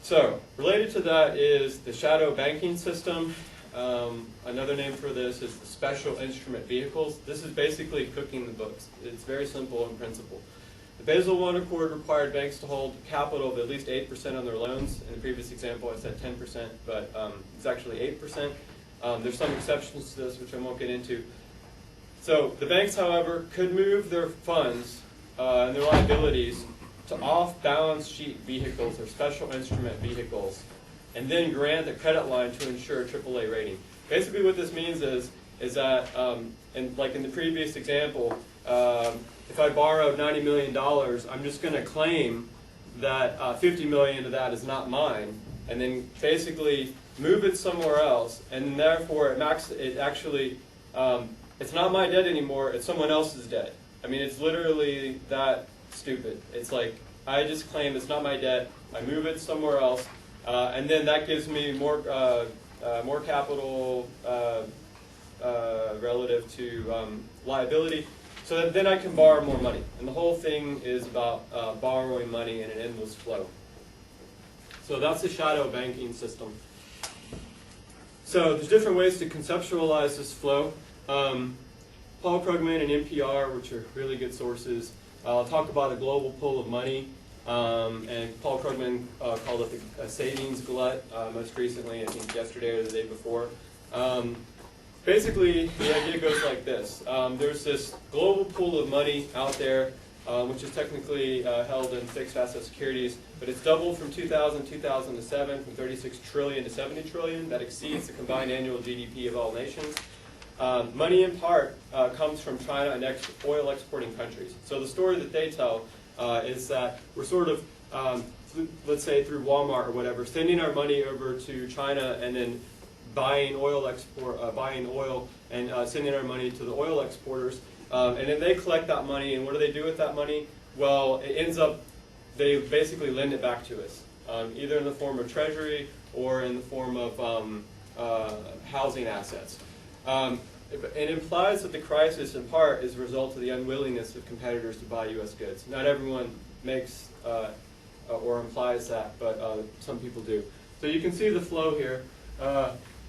So, related to that is the shadow banking system. Another name for this is the special instrument vehicles. This is basically cooking the books. It's very simple in principle. The Basel I Accord required banks to hold capital of at least 8% on their loans. In the previous example I said 10%, but it's actually 8%. There's some exceptions to this which I won't get into. So the banks, however, could move their funds and their liabilities to off-balance sheet vehicles or special instrument vehicles, and then grant the credit line to ensure a AAA rating. Basically what this means is that, like in the previous example, if I borrowed $90 million, I'm just going to claim that $50 million of that is not mine, and then basically move it somewhere else, and therefore it's not my debt anymore, it's someone else's debt. I mean, it's literally that stupid. It's like, I just claim it's not my debt, I move it somewhere else, and then that gives me more capital relative to liability, so that then I can borrow more money. And the whole thing is about borrowing money in an endless flow. So that's the shadow banking system. So there's different ways to conceptualize this flow. Paul Krugman and NPR, which are really good sources, talk about a global pool of money, and Paul Krugman called it a savings glut most recently, I think yesterday or the day before. Basically, the idea goes like this. There's this global pool of money out there, which is technically held in fixed asset securities, but it's doubled from 2000 to 2007, from 36 trillion to 70 trillion. That exceeds the combined annual GDP of all nations. Money in part comes from China and oil exporting countries. So the story that they tell is that we're sort of, let's say through Walmart or whatever, sending our money over to China and then buying oil and sending our money to the oil exporters. And then they collect that money, and what do they do with that money? Well, it ends up, they basically lend it back to us, either in the form of treasury or in the form of housing assets. It implies that the crisis, in part, is a result of the unwillingness of competitors to buy U.S. goods. Not everyone makes or implies that, but some people do. So you can see the flow here.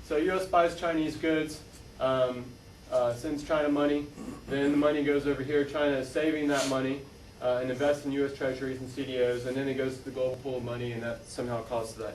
So U.S. buys Chinese goods, sends China money, then the money goes over here. China is saving that money and invests in U.S. treasuries and CDOs, and then it goes to the global pool of money, and that somehow causes that